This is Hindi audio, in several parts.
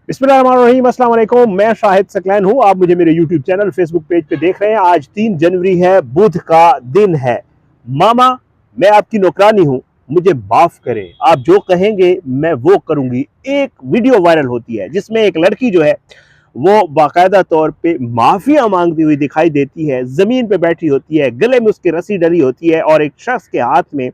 बिस्मिल्लाहिर्रहमानिर्रहीम, अस्सलाम वालेकुम। मैं शाहिद सकलैन हूँ। आप मुझे मेरे यूट्यूब चैनल, फेसबुक पेज पे देख रहे हैं। आज 3 जनवरी है, बुध का दिन है। मामा, मैं आपकी नौकरानी हूँ, मुझे माफ करें, आप जो कहेंगे मैं वो करूंगी। एक वीडियो वायरल होती है जिसमें एक लड़की जो है वो बाकायदा तौर पे माफिया मांगती हुई दिखाई देती है। जमीन पे बैठी होती है, गले में उसकी रस्सी डली होती है और एक शख्स के हाथ में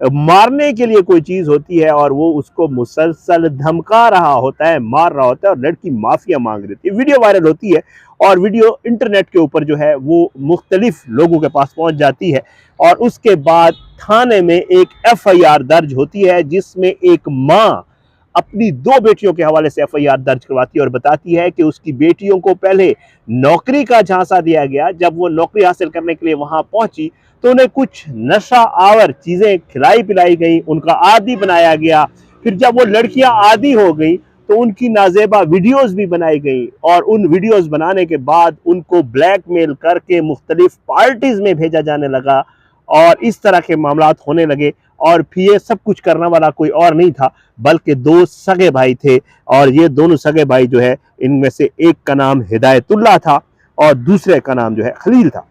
मारने के लिए कोई चीज होती है और वो उसको मुसलसल धमका रहा होता है, मार रहा होता है, और लड़की माफिया मांग रही थी। वीडियो वायरल होती है और वीडियो इंटरनेट के ऊपर जो है वो मुख्तलिफ लोगों के पास पहुंच जाती है और उसके बाद थाने में एक FIR दर्ज होती है जिसमें एक माँ अपनी 2 बेटियों के हवाले से FIR दर्ज करवाती है और बताती है कि उसकी बेटियों को पहले नौकरी का झांसा दिया गया। जब वो नौकरी हासिल करने के लिए वहां पहुंची तो उन्हें कुछ नशा आवर चीजें खिलाई पिलाई गई, उनका आदी बनाया गया। फिर जब वो लड़कियां आदी हो गई तो उनकी नाजेबा वीडियोस भी बनाई गई और उन वीडियोस बनाने के बाद उनको ब्लैकमेल करके मुख्तलिफ पार्टीज में भेजा जाने लगा और इस तरह के मामलात होने लगे। और फिर ये सब कुछ करने वाला कोई और नहीं था बल्कि 2 सगे भाई थे और ये दोनों सगे भाई जो है, इनमें से एक का नाम हिदायतुल्लाह था और दूसरे का नाम जो है खलील था।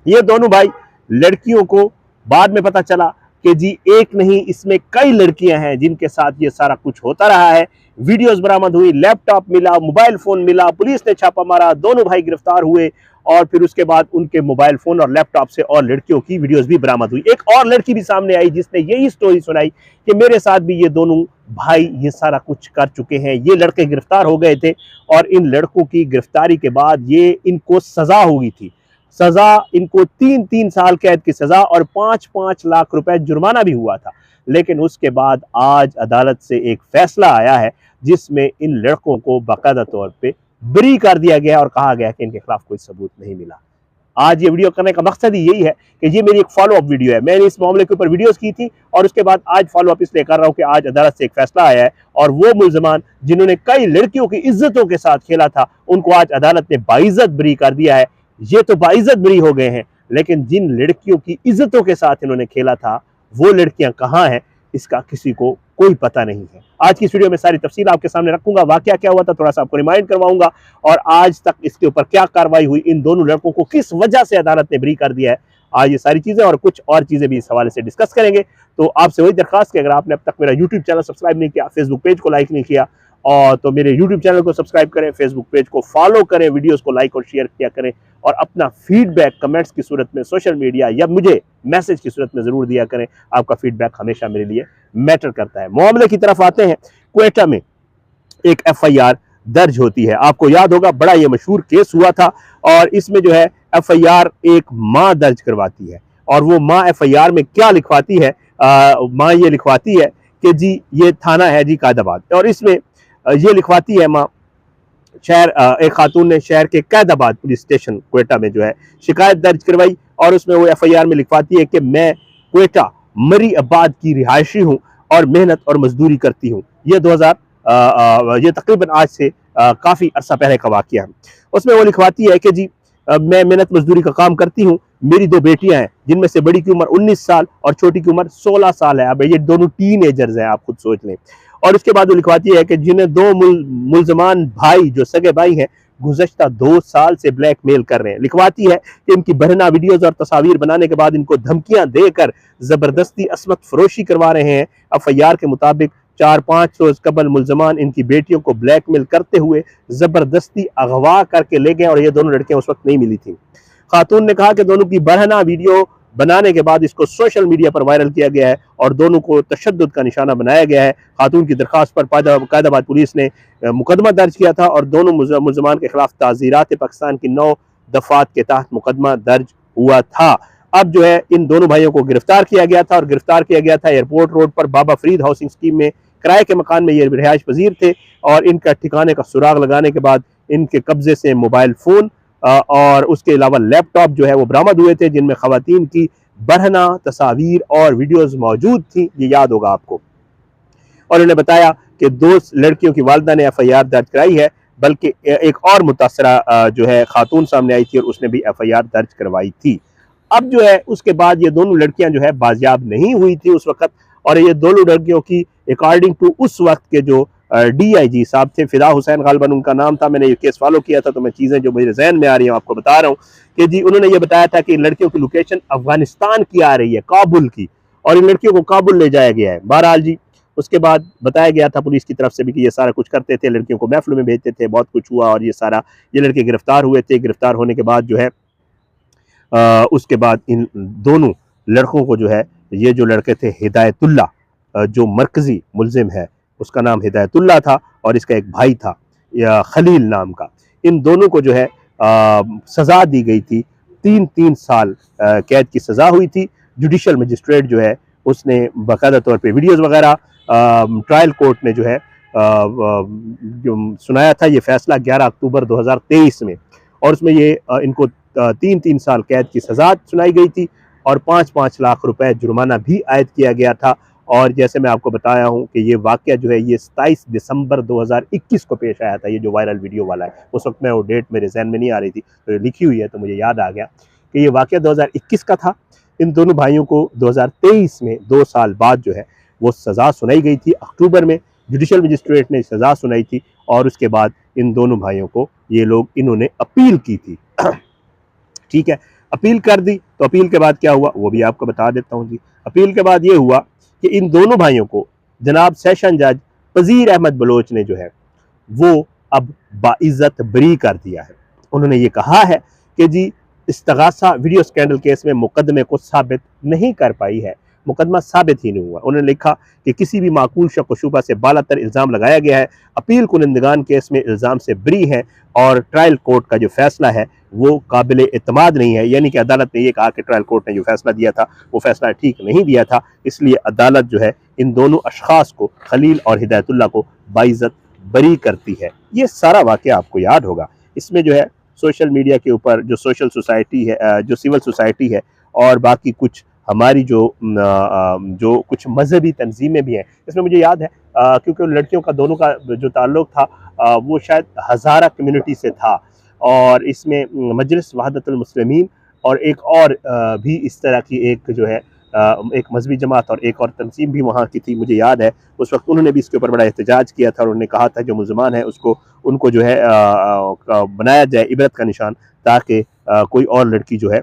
ये दोनों भाई लड़कियों को बाद में पता चला कि जी एक नहीं, इसमें कई लड़कियां हैं जिनके साथ ये सारा कुछ होता रहा है। वीडियोस बरामद हुई, लैपटॉप मिला, मोबाइल फोन मिला, पुलिस ने छापा मारा, दोनों भाई गिरफ्तार हुए और फिर उसके बाद उनके मोबाइल फोन और लैपटॉप से और लड़कियों की वीडियोस भी बरामद हुई। एक और लड़की भी सामने आई जिसने यही स्टोरी सुनाई कि मेरे साथ भी ये दोनों भाई ये सारा कुछ कर चुके हैं। ये लड़के गिरफ्तार हो गए थे और इन लड़कों की गिरफ्तारी के बाद ये इनको सजा हो गई थी। सजा इनको 3-3 साल कैद की सजा और 5-5 लाख रुपए जुर्माना भी हुआ था। लेकिन उसके बाद आज अदालत से एक फैसला आया है जिसमें इन लड़कों को बाकायदा तौर पे बरी कर दिया गया और कहा गया कि इनके खिलाफ कोई सबूत नहीं मिला। आज ये वीडियो करने का मकसद ही यही है कि ये मेरी एक फॉलो अप वीडियो है। मैंने इस मामले के ऊपर वीडियोस की थी और उसके बाद आज फॉलो अप इसलिए कर रहा हूँ कि आज अदालत से एक फैसला आया है और वो मुल्जमान जिन्होंने कई लड़कियों की इज्जतों के साथ खेला था उनको आज अदालत ने बाइज्जत बरी कर दिया है। ये तो बाइज्जत बरी हो गए हैं, लेकिन जिन लड़कियों की इज्जतों के साथ इन्होंने खेला था वो लड़कियां कहाँ हैं इसका किसी को कोई पता नहीं है। आज की इस वीडियो में सारी तफसील आपके सामने रखूंगा, वाकया क्या हुआ था थोड़ा सा आपको रिमाइंड करवाऊंगा और आज तक इसके ऊपर क्या कार्रवाई हुई, इन दोनों लड़कों को किस वजह से अदालत ने बरी कर दिया है। आज ये सारी चीजें और कुछ और चीजें भी इस हवाले से डिस्कस करेंगे। तो आपसे वही दरखास्त कि अगर आपने अब तक मेरा यूट्यूब चैनल सब्सक्राइब नहीं किया, फेसबुक पेज को लाइक नहीं किया और तो मेरे यूट्यूब चैनल को सब्सक्राइब करें, फेसबुक पेज को फॉलो करें, वीडियोस को लाइक और शेयर किया करें और अपना फीडबैक कमेंट्स की सूरत में सोशल मीडिया या मुझे मैसेज की सूरत में जरूर दिया करें। आपका फीडबैक हमेशा मेरे लिए मैटर करता है। मामले की तरफ आते हैं। क्वेटा में एक FIR दर्ज होती है। आपको याद होगा बड़ा ये मशहूर केस हुआ था और इसमें जो है FIR एक माँ दर्ज करवाती है और वो माँ FIR में क्या लिखवाती है, माँ ये लिखवाती है कि जी ये थाना है जी कैदाबाद और इसमें ये लिखवाती है माँ, शहर एक खातून ने शहर के कैदाबाद पुलिस स्टेशन क्वेटा में जो है शिकायत दर्ज करवाई और उसमें वो FIR में लिखवाती है कि मैं क्वेटा मरी आबाद की रिहायशी हूँ और मेहनत और मजदूरी करती हूँ। ये 2000 ये तकरीबन आज से काफ़ी अरसा पहले का वाक़या है। उसमें वो लिखवाती है कि जी मैं मेहनत मजदूरी का काम करती हूँ, मेरी 2 बेटियां हैं जिनमें से बड़ी की उम्र 19 साल और छोटी की उम्र 16 साल है। अब ये दोनों टीन एजर्स हैं, आप खुद सोच लें। और उसके बाद वो लिखवाती है कि जिन्हें 2 मुलजमान भाई जो सगे भाई हैं गुज़श्ता 2 साल से ब्लैकमेल कर रहे हैं। लिखवाती है कि इनकी बहना वीडियोज और तस्वीर बनाने के बाद इनको धमकियां देकर जबरदस्ती असमत फरोशी करवा रहे हैं। FIR के मुताबिक 4-5 रोज कबल मुलजमान इनकी बेटियों को ब्लैकमेल करते हुए जबरदस्ती अगवा करके ले गए और ये दोनों लड़कियां उस वक्त नहीं मिली थी। खातून ने कहा कि दोनों की बरहना वीडियो बनाने के बाद इसको सोशल मीडिया पर वायरल किया गया है और दोनों को तशद्दुद का निशाना बनाया गया है। खातून की दरखास्त पर कैदाबाद पुलिस ने मुकदमा दर्ज किया था और दोनों मुलजमान के खिलाफ ताज़ीरात पाकिस्तान की 9 दफात के तहत मुकदमा दर्ज हुआ था। अब जो है इन दोनों भाइयों को गिरफ्तार किया गया था और गिरफ्तार किया गया था एयरपोर्ट रोड पर बाबा फरीद हाउसिंग स्कीम में किराए के मकान में ये रिहाइश पजीर थे और इनका ठिकाने का सुराग लगाने के बाद इनके कब्जे से मोबाइल फ़ोन और उसके अलावा लैपटॉप जो है वो बरामद हुए थे जिनमें खवातीन की बरहना तस्वीर और वीडियोस मौजूद थी, ये याद होगा आपको। और उन्होंने बताया कि 2 लड़कियों की वालिदा ने FIR दर्ज कराई है, बल्कि एक और मुतासरा जो है खातून सामने आई थी और उसने भी FIR दर्ज करवाई थी। अब जो है उसके बाद ये दोनों लड़कियां जो है बाजियाब नहीं हुई थी उस वक्त और ये दोनों लड़कियों की अकॉर्डिंग टू उस वक्त के जो DIG साहब थे, फिदा हुसैन गालिबन उनका नाम था। मैंने ये केस फॉलो किया था, तो मैं चीज़ें जो मेरे जहन में आ रही हैं आपको बता रहा हूँ कि जी उन्होंने ये बताया था कि लड़कियों की लोकेशन अफगानिस्तान की आ रही है, काबुल की, और इन लड़कियों को काबुल ले जाया गया है। बहरहाल जी उसके बाद बताया गया था पुलिस की तरफ से भी कि ये सारा कुछ करते थे, लड़कियों को महफिलों में भेजते थे, बहुत कुछ हुआ और ये सारा, ये लड़के गिरफ्तार हुए थे। गिरफ्तार होने के बाद जो है उसके बाद इन दोनों लड़कों को जो है, ये जो लड़के थे हिदायतुल्ला, जो मरकजी मुलजिम है उसका नाम हिदायतुल्ला था और इसका एक भाई था या खलील नाम का, इन दोनों को जो है सज़ा दी गई थी। 3 साल कैद की सज़ा हुई थी। जुडिशल मजिस्ट्रेट जो है उसने बाकायदा तौर पे वीडियोस वगैरह ट्रायल कोर्ट ने जो है जो सुनाया था। ये फैसला 11 अक्टूबर 2023 में, और उसमें ये इनको 3 साल कैद की सज़ा सुनाई गई थी और 5-5 लाख रुपए जुर्माना भी आयद किया गया था। और जैसे मैं आपको बताया हूँ कि ये वाक़या जो है ये 27 दिसंबर 2021 को पेश आया था, ये जो वायरल वीडियो वाला है। उस वक्त मैं वो डेट मेरे जहन में नहीं आ रही थी, तो लिखी हुई है तो मुझे याद आ गया कि ये वाक़या 2021 का था। इन दोनों भाइयों को 2023 में 2 साल बाद जो है वो सज़ा सुनाई गई थी। अक्टूबर में जुडिशल मजिस्ट्रेट ने सज़ा सुनाई थी और उसके बाद इन दोनों भाइयों को ये लोग, इन्होंने अपील की थी। ठीक है, अपील कर दी, तो अपील के बाद क्या हुआ वो भी आपको बता देता हूँ जी। अपील के बाद ये हुआ कि इन दोनों भाइयों को जनाब सेशन जज वज़ीर अहमद बलोच ने जो है वो अब बाइज्जत बरी कर दिया है। उन्होंने ये कहा है कि जी इस्तगासा वीडियो स्कैंडल केस में मुकदमे को साबित नहीं कर पाई है, मुकदमा साबित ही नहीं हुआ। उन्होंने लिखा कि किसी भी माकूल शक व शुबा से बालातर इल्ज़ाम लगाया गया है, अपील कुनिंदगान केस में इल्ज़ाम से बरी हैं और ट्रायल कोर्ट का जो फैसला है वो काबिल एतमाद नहीं है। यानी कि अदालत ने ये कहा कि ट्रायल कोर्ट ने जो फैसला दिया था वो फैसला ठीक नहीं दिया था, इसलिए अदालत जो है इन दोनों अशखास को, खलील और हिदायतुल्ला को, बाइज्जत बरी करती है। ये सारा वाक़या आपको याद होगा। इसमें जो है सोशल मीडिया के ऊपर जो सोशल सोसाइटी है, जो सिविल सोसाइटी है और बाकी कुछ हमारी जो कुछ मजहबी तंजीमें भी हैं, इसमें मुझे याद है क्योंकि लड़कियों का दोनों का जो ताल्लुक़ था वो शायद हज़ारा कम्युनिटी से था, और इसमें मजलिस वहदतुल मुस्लिमीन और एक और भी इस तरह की एक जो है एक मजहबी जमात और एक और तंजीम भी वहाँ की थी, मुझे याद है। उस वक्त उन्होंने भी इसके ऊपर बड़ा एहतजाज किया था और उन्होंने कहा था जो मुसलमान है उसको, उनको जो है बनाया जाए इबरत का निशान, ताकि कोई और लड़की जो है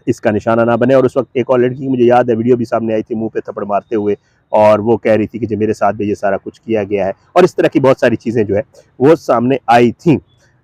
इसका निशाना ना बने। और उस वक्त एक और लड़की की मुझे याद है वीडियो भी सामने आई थी मुंह पे थप्पड़ मारते हुए, और वो कह रही थी कि जो मेरे साथ भी ये सारा कुछ किया गया है, और इस तरह की बहुत सारी चीज़ें जो है वो सामने आई थी।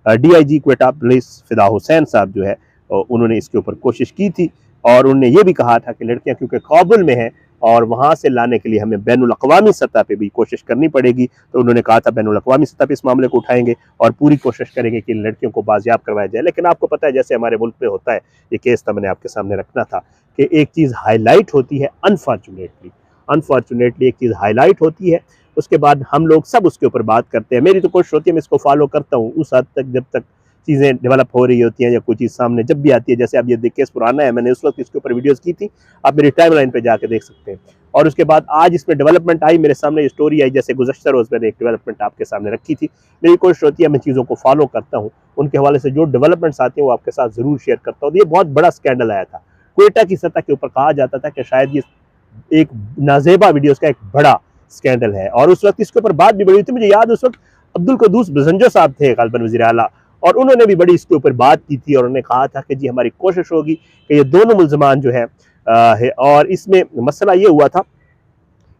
DIG क्वेटा पुलिस फिदा हुसैन साहब जो है उन्होंने इसके ऊपर कोशिश की थी और उन्होंने ये भी कहा था कि लड़कियां क्योंकि काबुल में हैं और वहाँ से लाने के लिए हमें बैनुल अक़वामी सतह पे भी कोशिश करनी पड़ेगी, तो उन्होंने कहा था बैनुल अक़वामी सतह पे इस मामले को उठाएंगे और पूरी कोशिश करेंगे कि लड़कियों को बाजियाब करवाया जाए। लेकिन आपको पता है जैसे हमारे मुल्क में होता है, ये केस था मैंने आपके सामने रखना था कि एक चीज़ हाईलाइट होती है, अनफॉर्चुनेटली एक चीज़ हाईलाइट होती है, उसके बाद हम लोग सब उसके ऊपर बात करते हैं। मेरी तो कोशिश होती है मैं इसको फॉलो करता हूँ उस हद तक जब तक चीज़ें डेवलप हो रही होती हैं या कोई चीज़ सामने जब भी आती है। जैसे अब ये केस पुराना है, मैंने उस वक्त इसके ऊपर वीडियोस की थी, आप मेरी टाइमलाइन पे जाके देख सकते हैं। और उसके बाद आज इसमें डेवलपमेंट आई, मेरे सामने ये स्टोरी आई, जैसे गुज़श्ता रोज़ मैंने एक डेवलपमेंट आपके सामने रखी थी। मेरी कोशिश होती है मैं चीज़ों को फॉलो करता हूँ, उनके हवाले से जो डेवलपमेंट्स आती हैं वो आपके साथ ज़रूर शेयर करता हूँ। ये बहुत बड़ा स्कैंडल आया था, क्वेटा की सतह के ऊपर कहा जाता था कि शायद ये एक नाजेबा वीडियोज़ का एक बड़ा स्कैंडल है, और उस वक्त इसके ऊपर बात भी बड़ी हुई थी। मुझे याद उस वक्त अब्दुल कद्दूस बजंजो साहब थे गालिबन वज़ीर आला, और उन्होंने भी बड़ी इसके ऊपर बात की थी और उन्होंने कहा था कि जी हमारी कोशिश होगी कि ये दोनों मुल्ज़मान जो है और इसमें मसला ये हुआ था,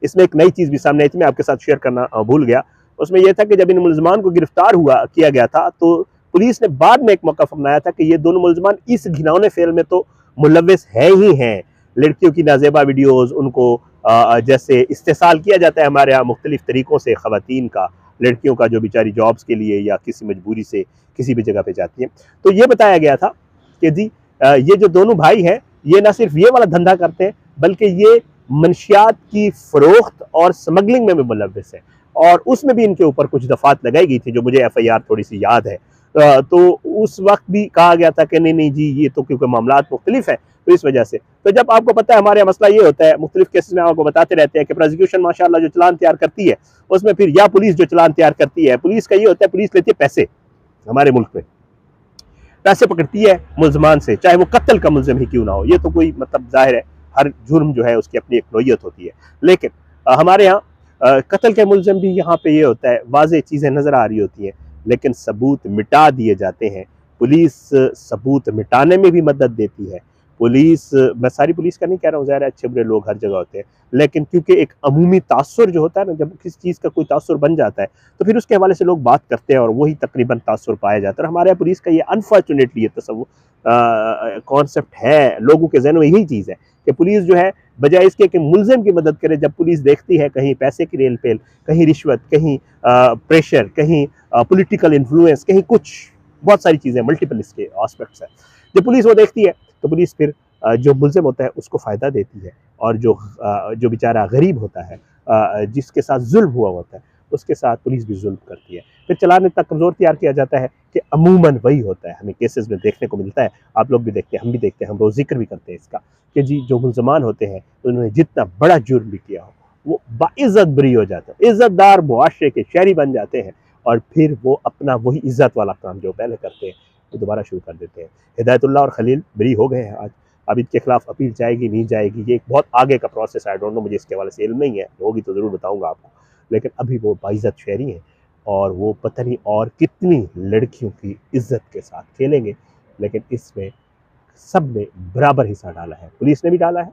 इसमें एक नई चीज़ भी सामने आई थी, मैं आपके साथ शेयर करना भूल गया। उसमें यह था कि जब इन मुल्ज़मान को गिरफ्तार किया गया था तो पुलिस ने बाद में एक मौका अपनाया था कि ये दोनों मुल्ज़मान इस घिनौने फेल में तो मुलव्वस है ही हैं। लड़कियों की नाजेबा वीडियोज़, उनको जैसे इस्तेसाल किया जाता है हमारे यहाँ मुख्तलिफ तरीक़ों से ख़वातीन का, लड़कियों का जो बेचारी जॉब्स के लिए या किसी मजबूरी से किसी भी जगह पे जाती हैं। तो ये बताया गया था कि जी ये जो दोनों भाई हैं ये ना सिर्फ ये वाला धंधा करते हैं बल्कि ये मंशियात की फ़रोख्त और स्मगलिंग में भी मुलव्वस है, और उसमें भी इनके ऊपर कुछ दफ़ात लगाई गई थी जो मुझे FIR थोड़ी सी याद है। तो उस वक्त भी कहा गया था कि नहीं जी ये तो क्योंकि मामलात मुख्तलिफ है तो इस वजह से। तो जब आपको पता है हमारे यहाँ मसला ये होता है, मुख्तलिफ केसेस में आपको बताते रहते हैं कि प्रोसिक्यूशन माशाल्लाह जो चलान तैयार करती है उसमें फिर या पुलिस जो चलान तैयार करती है, पुलिस का ये होता है पुलिस लेती है पैसे, हमारे मुल्क में पैसे पकड़ती है मुल्ज़मान से, चाहे वो कत्ल का मुल्ज़िम ही क्यों ना हो। ये तो कोई मतलब जाहिर है हर जुर्म जो है उसकी अपनी एक नोयत होती है, लेकिन हमारे यहाँ कत्ल के मुलज़िम भी यहाँ पे ये होता है, वाज़ेह चीज़ें नज़र आ रही होती हैं लेकिन सबूत मिटा दिए जाते हैं। पुलिस सबूत मिटाने में भी मदद देती है। पुलिस, मैं सारी पुलिस का नहीं कह रहा हूँ, ज़ाहिर है अच्छे बुरे लोग हर जगह होते हैं, लेकिन क्योंकि एक अमूमी तासुर जो होता है ना, जब किसी चीज़ का कोई तासुर बन जाता है तो फिर उसके हवाले से लोग बात करते हैं और वही तकरीबन तासुर पाया जाता है। और हमारे यहाँ पुलिस का ये अनफॉर्चुनेटली ये तसव्वुर कॉन्सेप्ट है, लोगों के ज़हन में यही चीज़ है कि पुलिस जो है बजाय इसके कि मुलज़िम की मदद करे, जब पुलिस देखती है कहीं पैसे की रेल पेल, कहीं रिश्वत, कहीं प्रेशर, कहीं पॉलिटिकल इन्फ्लुएंस, कहीं कुछ, बहुत सारी चीज़ें, मल्टीपल इसके एस्पेक्ट्स हैं। जब पुलिस वो देखती है तो पुलिस फिर जो मुलज़िम होता है उसको फ़ायदा देती है, और जो बेचारा गरीब होता है, जिसके साथ जुल्म हुआ होता है, उसके साथ पुलिस भी जुल्म करती है। फिर चलान इतना कमज़ोर तैयार किया जाता है कि अमूमन वही होता है, हमें केसेस में देखने को मिलता है, आप लोग भी देखते हैं, हम भी देखते हैं, हम रोज़ ज़िक्र भी करते हैं इसका, कि जी जो मुलज़मान होते हैं उन्होंने जितना बड़ा जुर्म भी किया हो वो बाइज़्ज़त बरी हो जाते हैं, इज़्ज़तदार मुआशरे के शहरी बन जाते हैं, और फिर वो अपना वही इज़्ज़त वाला काम जो पहले करते हैं वो दोबारा शुरू कर देते हैं। हिदायतुल्लाह और खलील बरी हो गए हैं आज। अब इनके खिलाफ अपील जाएगी नहीं जाएगी ये एक बहुत आगे का प्रोसेस है, आई डोंट नो, मुझे इसके हवाले से इल्म नहीं है, होगी तो ज़रूर बताऊँगा आपको। लेकिन अभी वो बाइज़्ज़त शहरी हैं और वो पता नहीं और कितनी लड़कियों की इज़्ज़त के साथ खेलेंगे, लेकिन इसमें सब ने बराबर हिस्सा डाला है। पुलिस ने भी डाला है,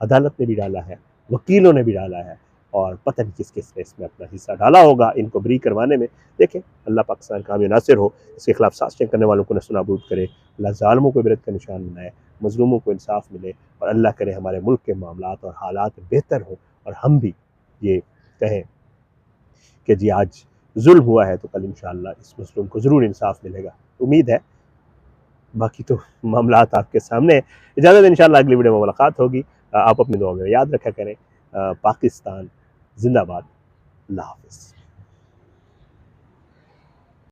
अदालत ने भी डाला है, वकीलों ने भी डाला है, और पता नहीं किस किस ने इसमें अपना हिस्सा डाला होगा इनको बरी करवाने में। देखें, अल्लाह पाकिस्तान कामयाब नासिर हो, इसके खिलाफ साजिशें करने वालों को नस्तो-नाबूद करे, अल्लाह ज़ालिमों को इबरत का निशान बनाए, मज़लूमों को इंसाफ मिले, और अल्लाह करे हमारे मुल्क के मामलात और हालात बेहतर हों, और हम भी ये कहें कि जी आज जुल्म हुआ है तो कल इंशाअल्लाह इस मज़लूम को ज़रूर इंसाफ मिलेगा। उम्मीद है, बाकी तो मामलात आपके सामने है। इजाज़त है, इंशाअल्लाह अगली वीडियो में मुलाकात होगी। आप अपनी दुआ में याद रखा करें। पाकिस्तान ज़िंदाबाद। अल्लाह हाफ़िज़।